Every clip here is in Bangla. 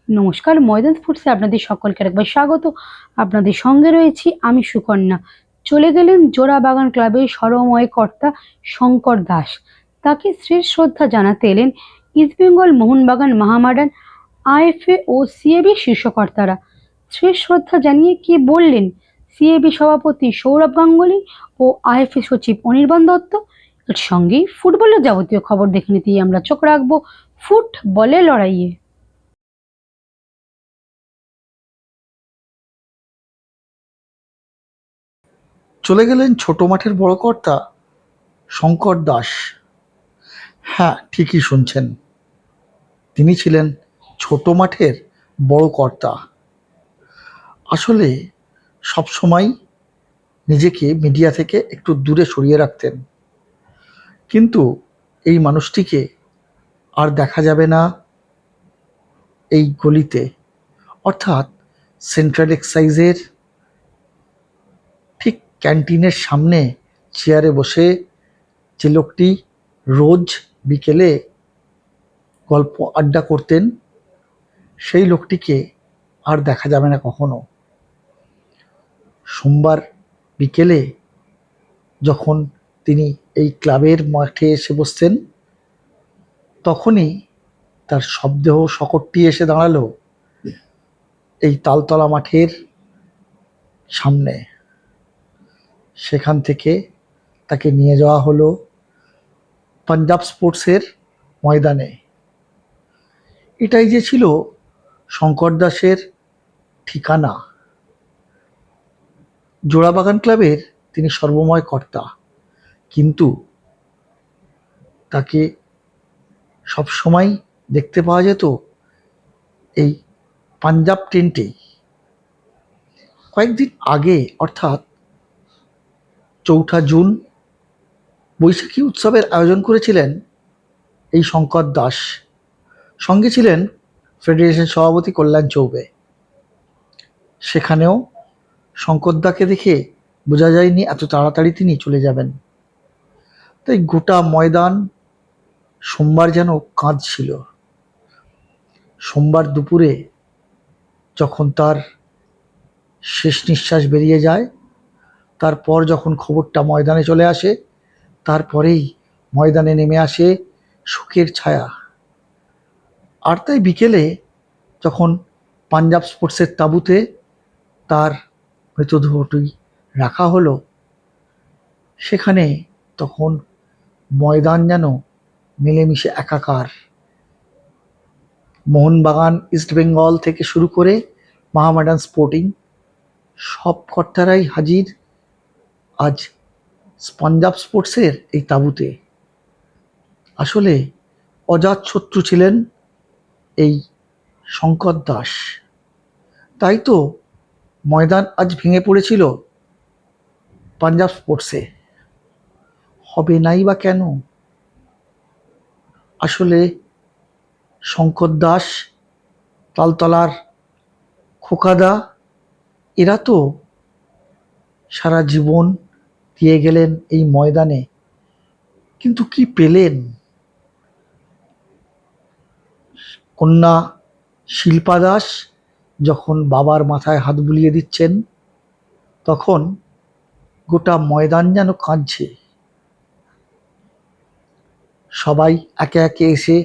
নমস্কার, ময়দান স্পোর্টসে আপনাদের সকলকে একবার স্বাগত। আপনাদের সঙ্গে রয়েছি আমি সুকন্যা। চলে গেলেন জোড়াবাগান ক্লাবের সর্বময় কর্তা শঙ্কর দাস। তাকে শেষ শ্রদ্ধা জানাতে এলেন ইস্টবেঙ্গল, মোহনবাগান, মোহামেডান, আইএফএ ও সিএবি শীর্ষকর্তারা। শেষ শ্রদ্ধা জানিয়ে কি বললেন সিএবি সভাপতি সৌরভ গাঙ্গুলি ও আইএফএ সচিব অনির্বাণ দত্ত? এর সঙ্গেই ফুটবলের যাবতীয় খবর দেখে নিতেই আমরা চোখ রাখবো ফুটবলের লড়াইয়ে। চলে গেলেন ছোট মাঠের বড় কর্তা শঙ্কর দাস। হ্যাঁ, ঠিকই শুনছেন, তিনি ছিলেন ছোট মাঠের বড় কর্তা। আসলে সবসময় নিজেকে মিডিয়া থেকে একটু দূরে সরিয়ে রাখতেন, কিন্তু এই মানুষটিকে আর দেখা যাবে না এই গলিতে, অর্থাৎ সেন্ট্রাল এক্সাইজের ঠিক ক্যান্টিনের সামনে চেয়ারে বসে যে লোকটি রোজ বিকেলে গল্প আড্ডা করতেন, সেই লোকটিকে আর দেখা যাবে না কখনো। সোমবার বিকেলে যখন তিনি এই ক্লাবের মাঠে এসে বসতেন, তখনই তার শবদেহ শকটটি এসে দাঁড়ালো এই তালতলা মাঠের সামনে। সেখান থেকে তাকে নিয়ে যাওয়া হলো পাঞ্জাব স্পোর্টসের ময়দানে। এটাই যে ছিল শঙ্কর দাসের ঠিকানা। জোড়াবাগান ক্লাবের তিনি সর্বময় কর্তা, কিন্তু তাকে সবসময় দেখতে পাওয়া যেত এই পাঞ্জাব টেন্টেই। কয়েকদিন আগে, অর্থাৎ 4ঠা জুন, বৈশাখী উৎসবের আয়োজন করেছিলেন এই শঙ্কর দাস। সঙ্গে ছিলেন ফেডারেশন সভাপতি কল্যাণ চৌবে। সেখানেও শঙ্করদাকে দেখে বোঝা যায়নি এত তাড়াতাড়ি তিনি চলে যাবেন। তাই গোটা ময়দান সোমবার যেন কাঁদছিল। সোমবার দুপুরে যখন তার শেষ নিঃশ্বাস বেরিয়ে যায়, তারপর যখন খবরটা ময়দানে চলে আসে, তারপরেই ময়দানে নেমে আসে শোকের ছায়া। আর তাই বিকেলে যখন পাঞ্জাব স্পোর্টসের তাঁবুতে তার মৃতদেহটি রাখা হলো, সেখানে তখন ময়দান যেন মিলেমিশে একাকার। মোহনবাগান, ইস্টবেঙ্গল থেকে শুরু করে মোহামেডান স্পোর্টিং, সব কর্তারাই হাজির আজ পাঞ্জাব স্পোর্টসের এই তাঁবুতে। আসলে অজাতশত্রু ছিলেন এই শঙ্কর দাস। তাই তো ময়দান আজ ভেঙে পড়েছিল পাঞ্জাব স্পোর্টসে। হবে নাই বা কেন? আসলে শঙ্কর দাস, তালতলার খোকাদা, এরা তো সারা জীবন দিয়ে গেলেন এই ময়দানে, কিন্তু কি পেলেন? কন্যা শিল্পা দাস যখন বাবার মাথায় হাত বুলিয়ে দিচ্ছেন, তখন গোটা ময়দান যেন কাঁদছে। সবাই একে একে এসে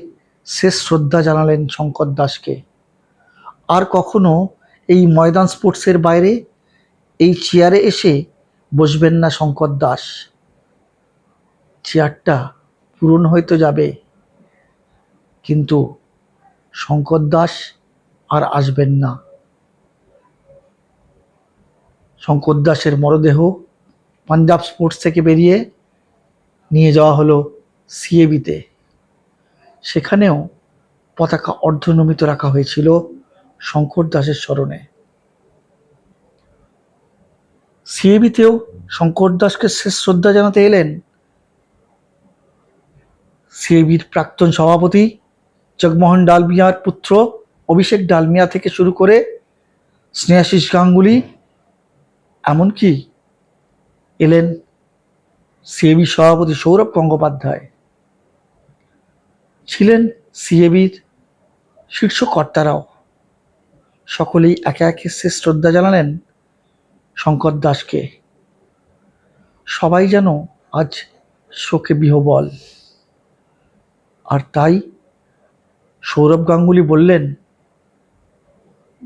শেষ শ্রদ্ধা জানালেন শঙ্কর দাসকে। আর কখনো এই ময়দান স্পোর্টসের বাইরে এই চেয়ারে এসে বসবেন না শঙ্কর দাস। চেয়ারটা পূরণ হয়তো যাবে, কিন্তু শঙ্কর দাস আর আসবেন না। শঙ্কর দাসের মরদেহ পাঞ্জাব স্পোর্টস থেকে বেরিয়ে নিয়ে যাওয়া হলো সিএবিতে। সেখানেও পতাকা অর্ধনমিত রাখা হয়েছিল শঙ্কর দাসের স্মরণে। সিএবিতেও শঙ্কর দাসকে শেষ শ্রদ্ধা জানাতে এলেন সিএবির প্রাক্তন সভাপতি জগমোহন ডালমিয়ার পুত্র অভিষেক ডালমিয়া থেকে শুরু করে স্নেহাশিস গাঙ্গুলি, এমনকি এলেন সিএবি সভাপতি সৌরভ গঙ্গোপাধ্যায়। ছিলেন সিএবির শীর্ষ কর্তারাও। সকলেই একে একে শেষ শ্রদ্ধা জানালেন শঙ্কর দাসকে। সবাই যেন আজ শোকে বিহ্বল। আর তাই সৌরভ গাঙ্গুলি বললেন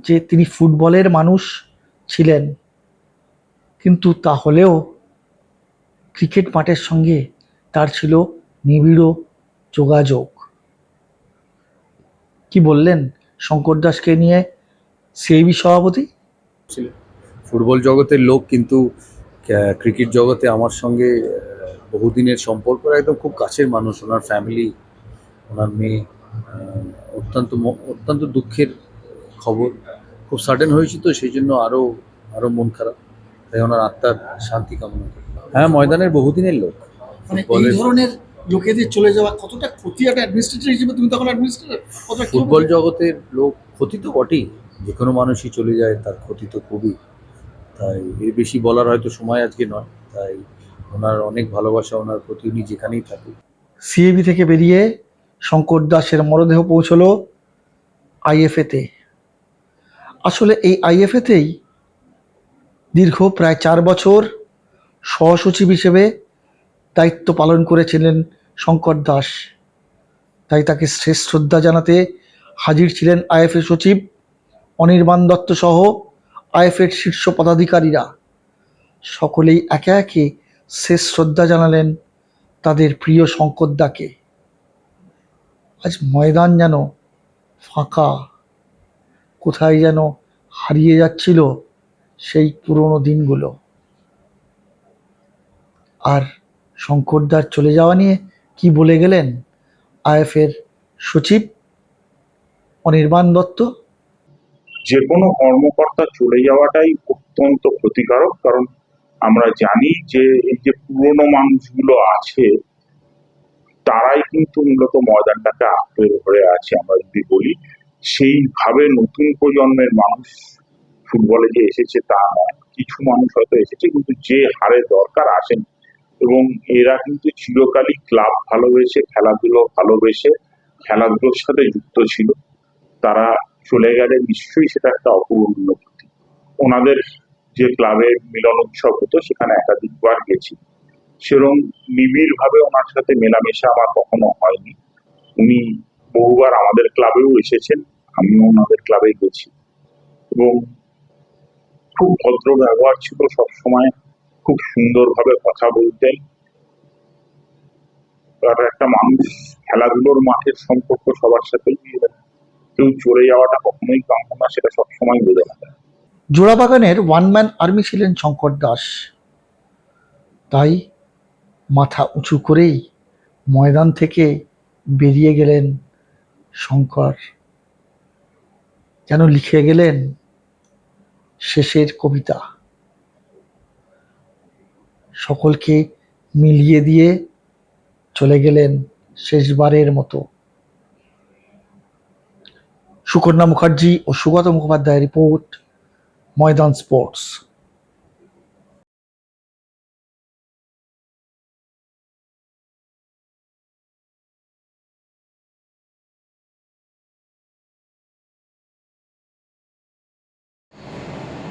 যে তিনি ফুটবলের মানুষ ছিলেন, কিন্তু তাহলেও ক্রিকেট মাঠের সঙ্গে তার ছিল নিবিড় যোগাযোগ। কি বললেন শঙ্কর দাসকে নিয়ে সিআইবি সভাপতি? ফুটবল জগতের লোক, কিন্তু ক্রিকেট জগতে আমার সঙ্গে বহুদিনের সম্পর্ক, একদম খুব কাছের মানুষ। ওনার ফ্যামিলি, ওনার মেয়ে, অত্যন্ত দুঃখের খবর। খুব সাডেন হয়েছে, তো সেই জন্য আরও মন খারাপ। তাই ওনার আত্মার শান্তি কামনা করি। হ্যাঁ, ময়দানের বহুদিনের লোক। মানে এই ধরনের লোকেদের চলে যাওয়া কতটা ক্ষতি একটা অ্যাডমিনিস্ট্রেটর হিসেবে, তুমি তখন অ্যাডমিনিস্ট্রেটর, ফুটবল জগতের লোক ক্ষতি তো বটেই, যে কোনো মানুষই চলে যায় তার ক্ষতি তো খুবই। তাই এর বেশি বলার হয়তো সময় আজকে নয়। তাই ওনার অনেক ভালোবাসা ওনার প্রতি, উনি যেখানেই থাকুক। সিএবি থেকে বেরিয়ে শঙ্কর দাসের মরদেহ পৌঁছলো আইএফএতে। আসলে এই আইএফএতেই দীর্ঘ প্রায় 4 বছর সহসচিব হিসেবে দায়িত্ব পালন করেছিলেন শঙ্কর দাস। তাই তাকে শেষ শ্রদ্ধা জানাতে হাজির ছিলেন আইএফএ সচিব অনির্বাণ দত্ত সহ আইএফএর শীর্ষ পদাধিকারীরা। সকলেই একে একে শেষ শ্রদ্ধা জানালেন তাদের প্রিয় শঙ্কর দাকে। আজ ময়দান যেন ফাঁকা, কোথায় যেন হারিয়ে যাচ্ছিল সেই পুরনো দিনগুলো। আর শঙ্করদার চলে যাওয়া নিয়ে কি বলে গেলেন আইএফের সচিব অনির্বাণ দত্ত? যে কোনো কর্মকর্তা চলে যাওয়াটাই অত্যন্ত ক্ষতিকারক, কারণ আমরা জানি যে এই যে পুরনো মানুষগুলো আছে তারাই কিন্তু মূলত ময়দানটাকে আঁকড়ে ধরে আছে। আমরা যদি বলি সেইভাবে নতুন প্রজন্মের মানুষ ফুটবলে যে এসেছে তা নয়, কিছু মানুষ হয়তো এসেছে, কিন্তু যে হারে দরকার আসেন। এবং এরা কিন্তু চিরকালই ক্লাব ভালোবেসে, খেলাধুলো ভালোবেসে, খেলাধুলোর সাথে যুক্ত ছিল। তারা চলে গেলে নিশ্চয়ই সেটা একটা অপূর্ণ ক্ষতি। ওনাদের যে ক্লাবের মিলন উৎসব হতো সেখানে একাধিকবার গেছি, সেরকম নিবিড় ভাবে ওনার সাথে মেলামেশা আমার কখনো হয়নি। উনি বহুবার আমাদের ক্লাবেও এসেছেন, আমিও ওনাদের ক্লাবে গেছি, এবং খুব ভদ্র ব্যবহার ছিল সবসময়, খুব সুন্দরভাবে কথা বলতেন। আর একটা মানুষ খেলাধুলোর মাঠের সম্পর্ক সবার সাথেই, কেউ চলে যাওয়াটা কখনোই কাম্য না, সেটা সবসময় বোঝা যায়। জোড়াবাগানের ওয়ানম্যান আর্মি ছিলেন শঙ্কর দাস। তাই মাথা উঁচু করেই ময়দান থেকে বেরিয়ে গেলেন শঙ্কর, যেন লিখে গেলেন শেষের কবিতা। সকলকে মিলিয়ে দিয়ে চলে গেলেন শেষবারের মতো। সুকন্যা মুখার্জি ও সুগত মুখোপাধ্যায়ের রিপোর্ট, ময়দান স্পোর্টস।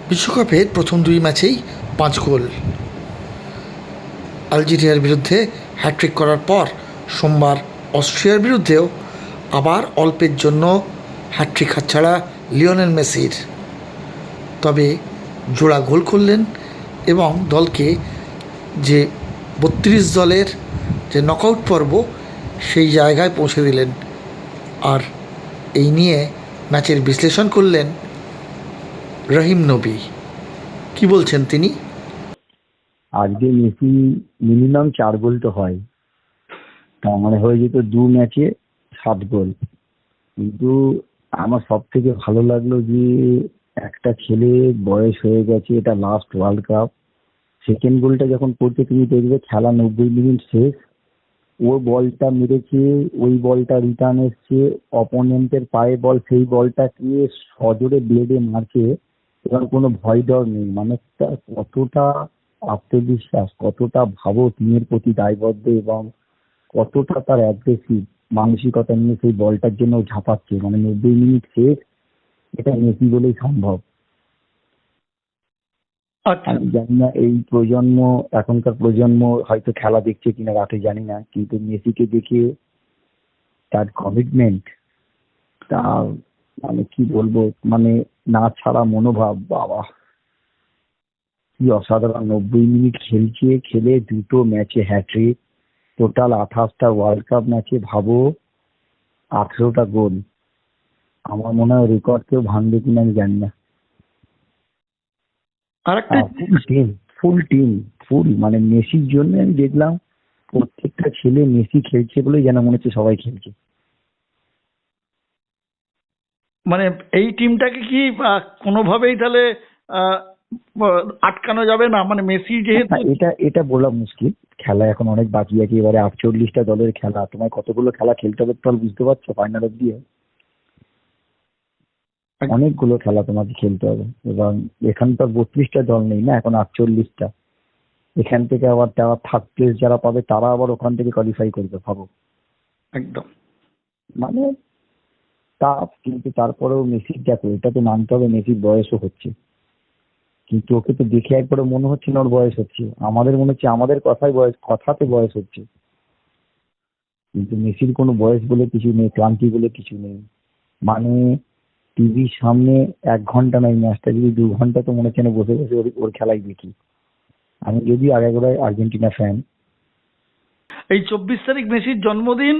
বিশ্বকাপের প্রথম 2 ম্যাচেই 5 গোল। আলজেরিয়ার বিরুদ্ধে হ্যাট্রিক করার পর সোমবার অস্ট্রিয়ার বিরুদ্ধেও আবার অল্পের জন্য হ্যাট্রিক হাতছাড়া লিওনেল মেসির। তবে জোড়া গোল করলেন এবং দলকে যে 32 দলের যে নকআউট পর্ব সেই জায়গায় পৌঁছে দিলেন। আর এই নিয়ে ম্যাচের বিশ্লেষণ করলেন রহিম নবী। কি বলছেন তিনি? আজকে মেসি মিনিমাম 4 গোল তো হয়, তার মানে হয়ে যেত 2 ম্যাচে 7 গোল। কিন্তু আমার সব থেকে ভালো লাগলো যে একটা ছেলে বয়স হয়ে গেছে, এটা লাস্ট ওয়ার্ল্ড কাপ, সেকেন্ড গোলটা যখন করতে তুমি দেখবে খেলা 90 মিনিট শেষ, ও বলটা মেরেছে, ওই বলটা রিটার্ন এসছে, অপোনেন্টের পায়ে বল, সেই বলটাকে সজোরে ব্লেডে মারছে, এবং কোনো ভয় ডর নেই। মানে কতটা আত্মবিশ্বাস, কতটা ভাবো টিমের প্রতি দায়বদ্ধ, এবং কতটা তার অ্যাগ্রেসিভ মানসিকতা নিয়ে সেই বলটার জন্য ঝাঁপাচ্ছে। মানে 90 মিনিট শেষ, এটা মেসি বলেই সম্ভব। আচ্ছা, আমি জানি না এই প্রজন্ম, এখনকার প্রজন্ম হয়তো খেলা দেখছে কিনা রাতে জানি না, কিন্তু মেসিকে দেখে তার কমিটমেন্ট, তার মানে কি বলবো, মানে না ছাড়া মনোভাব, বাবা কি অসাধারণ! 90 মিনিট খেলছে, খেলে 2টো ম্যাচে হ্যাট্রিক, টোটাল 28টা ওয়ার্ল্ড কাপ ম্যাচে ভাবো 18টা গোল। আমার মনে হয় রেকর্ড কেউ ভাঙবে কিনা আমি জানি না। আরেকটা ফুল মানে মেসির জন্য আমি দেখলাম প্রত্যেকটা ছেলে মেসি খেলছে বলে যেন মনে হচ্ছে সবাই খেলছে। মানে এই টিমটাকে কি কোনোভাবেই তাহলে আহ, আটকানো যাবে না? মানে মেসি যেহেতু হ্যাঁ, এটা বলা মুশকিল। খেলা এখন অনেক বাকি আছে, এবারে 48টা দলের খেলা, তোমায় কতগুলো খেলা খেলতে হবে তো বুঝতে পারছো, ফাইনাল অব্দি অনেকগুলো খেলা তোমাকে খেলতে হবে। এবং এখান তো 32টা দল নেই না, এখন 48টা। এখান থেকে আবার থার্ড প্লেস যারা পাবে তারা আবার ওখান থেকে কোয়ালিফাই করবে, ভাবো। একদম মানে টাফ, কিন্তু তারপরেও মেসির দেখো, এটা তো মানতে হবে মেসির বয়সও হচ্ছে, কিন্তু ওকে তো দেখে একবারে মনে হচ্ছে না ওর বয়স হচ্ছে। আমাদের মনে হচ্ছে আমাদের কথাতে বয়স হচ্ছে, কিন্তু মেসির কোনো বয়স বলে কিছু নেই, ক্লান্তি বলে কিছু নেই। মানে টিভির সামনে 1 ঘন্টা নয়, ম্যাচটা যদি 2 ঘন্টা তো মনে হচ্ছে না বসে বসে ওর খেলাই দেখি। আমি যদি আগাগোড়ায় আর্জেন্টিনা ফ্যান। এই 24 তারিখ মেসির জন্মদিন,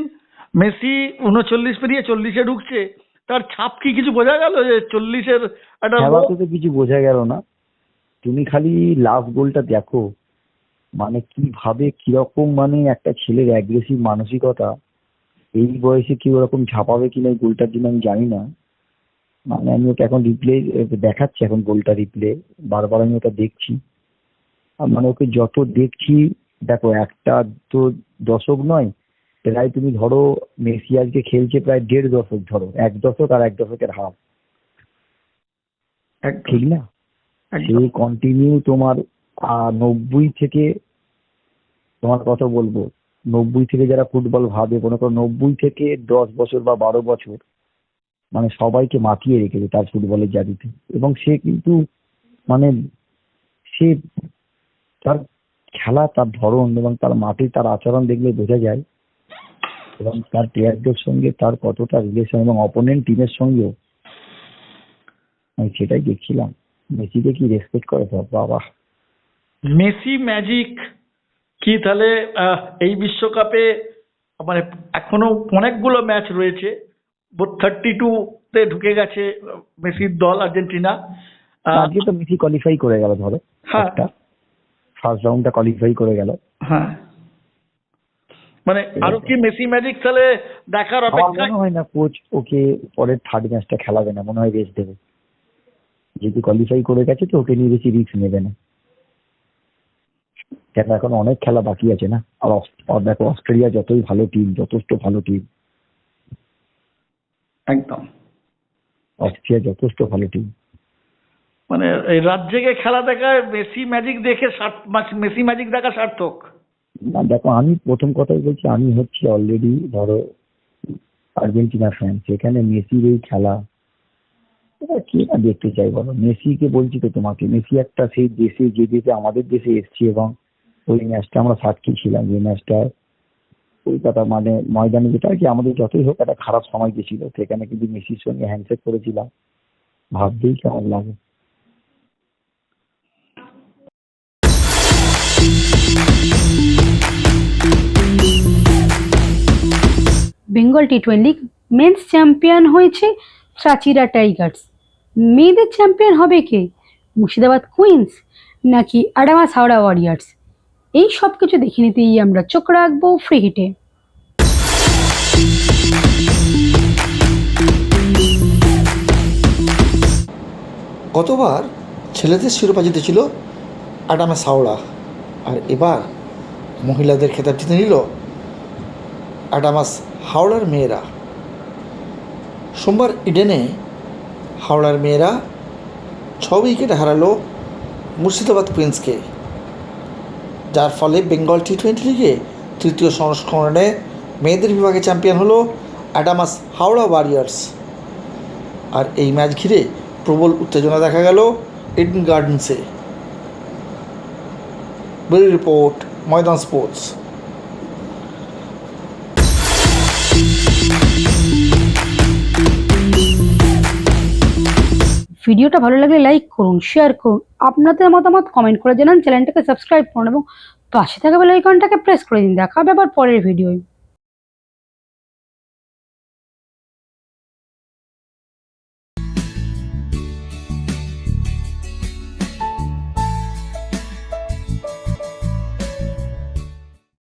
মেসি 39 পেরিয়ে 40-এ ঢুকছে, তার ছাপ কি কিছু বোঝা গেল যে 40-এর একটা খেলাতে তো কিছু বোঝা গেল না, তুমি খালি লাস্ট গোলটা দেখো, মানে কিভাবে কিরকম, মানে একটা ছেলের অ্যাগ্রেসিভ মানসিকতা, এই বয়সে কি ওরকম ঝাঁপাবে কিনা এই গোলটার জন্য আমি জানি না। মানে আমি ওটা এখন রিপ্লে দেখাচ্ছি, এখন গোলটা রিপ্লে বারবার আমি ওটা দেখছি। আর মানে ওকে যত দেখছি, দেখো একটা তো দশক নয়, প্রায় তুমি ধরো মেসি আজকে খেলছে প্রায় 1.5 দশক, ধরো 1 দশক আর 1 দশকের হাফ, ঠিক না? একদম সেই কন্টিনিউ তোমার 90 থেকে, তোমার কথা বলবো, 90 থেকে যারা ফুটবল ভাবে, কোনো কোনো 90 থেকে 10 বছর বা 12 বছর, মানে সবাইকে মাতিয়ে রেখেছে তার ফুটবলের জাদুতে। এবং সে কিন্তু মানে সে তার খেলা, তার ধরন এবং তার মাঠে তার আচরণ দেখলে বোঝা যায়, এবং তার প্লেয়ারদের সঙ্গে তার কতটা রিলেশন, এবং অপোনেন্ট টিমের সঙ্গেও। আমি সেটাই দেখছিলাম, মেসিকে কি রেসপেক্ট করে সব, বাবা। মেসি ম্যাজিক কি তাহলে এই বিশ্বকাপে, মানে এখনো অনেকগুলো ম্যাচ রয়েছে, 32-তে ঢুকে গেছে মেসির দল আর্জেন্টিনা। আজকে তো মেসি কোয়ালিফাই করে গেল, ধরো হ্যাঁ একটা ফার্স্ট রাউন্ডটা কোয়ালিফাই করে গেল। হ্যাঁ, মানে আরো কি মেসি ম্যাজিক তাহলে দেখার আমার অপেক্ষা? মনে হয় না কোচ ওকে পরের থার্ড ম্যাচটা খেলাবে না, মনে হয় রেস্ট দেবে, যেহেতু কোয়ালিফাই করে গেছে তো ওকে নিয়ে বেশি রিস্ক নেবে না। কেন এখন অনেক খেলা বাকি আছে না। আর দেখো অস্ট্রেলিয়া যতই ভালো টিম, যথেষ্ট ভালো টিম, একদম অস্ট্রেলিয়া যথেষ্ট ভালো টিম। মানে এই রাত জেগে খেলা দেখায় মেসি ম্যাজিক দেখে মেসি ম্যাজিক দেখা সার্থক। না দেখো, আমি প্রথম কথাই বলছি, আমি হচ্ছে অলরেডি ধরো আর্জেন্টিনা ফ্যান, সেখানে মেসির এই খেলা এটা কে না দেখতে চাই বলো। মেসিকে বলছি তো তোমাকে, মেসি একটা সেই দেশে, যে দেশে আমাদের দেশে এসছে, এবং ওই ম্যাচটা আমরা সাক্ষী ছিলাম, যে ম্যাচটা কলকাতা মানে ময়দানে, যেটা আর কি আমাদের যতই হোক একটা খারাপ সময় গেছিল, সেখানে কিন্তু মেসির সঙ্গে হ্যান্ডশেক করেছিলাম, ভাবতেই কেমন লাগে। বেঙ্গল টি20 মেন্স চ্যাম্পিয়ন হয়েছে ত্রাচিরা টাইগার্স। মেয়েদের চ্যাম্পিয়ন হবে কে? মুর্শিদাবাদ কুইন্স নাকি আডামাস হাওড়া ওয়ারিয়ার্স? এই সব কিছু দেখে নিতেই আমরা চোখ রাখবো ফ্রি হিটে। গতবার ছেলেদের শিরোপা জিতেছিল আডামাস হাওড়া, আর এবার মহিলাদের খেতাব জিতে নিল আডামাস হাওড়ার মেয়েরা। সোমবার ইডেনে হাওড়ার মেয়েরা 6 উইকেটে হারালো মুর্শিদাবাদ কুইন্সকে, যার ফলে বেঙ্গল টি20 লিগে তৃতীয় সংস্করণে মেয়েদের বিভাগে চ্যাম্পিয়ন হলো আডামাস হাওড়া ওয়ারিয়ার্স। আর এই ম্যাচ ঘিরে প্রবল উত্তেজনা দেখা গেল ইডেন গার্ডেন্সে। ব্যুরো রিপোর্ট, ময়দান স্পোর্টস। ভিডিওটা ভালো লাগলে লাইক করুন, শেয়ার করুন, আপনাদের মতামত কমেন্ট করে জানান, চ্যানেলটাকে সাবস্ক্রাইব করুন এবং পাশে থাকা বেল আইকনটাকে প্রেস করে দিন। দেখা হবে আবার পরের ভিডিওয়।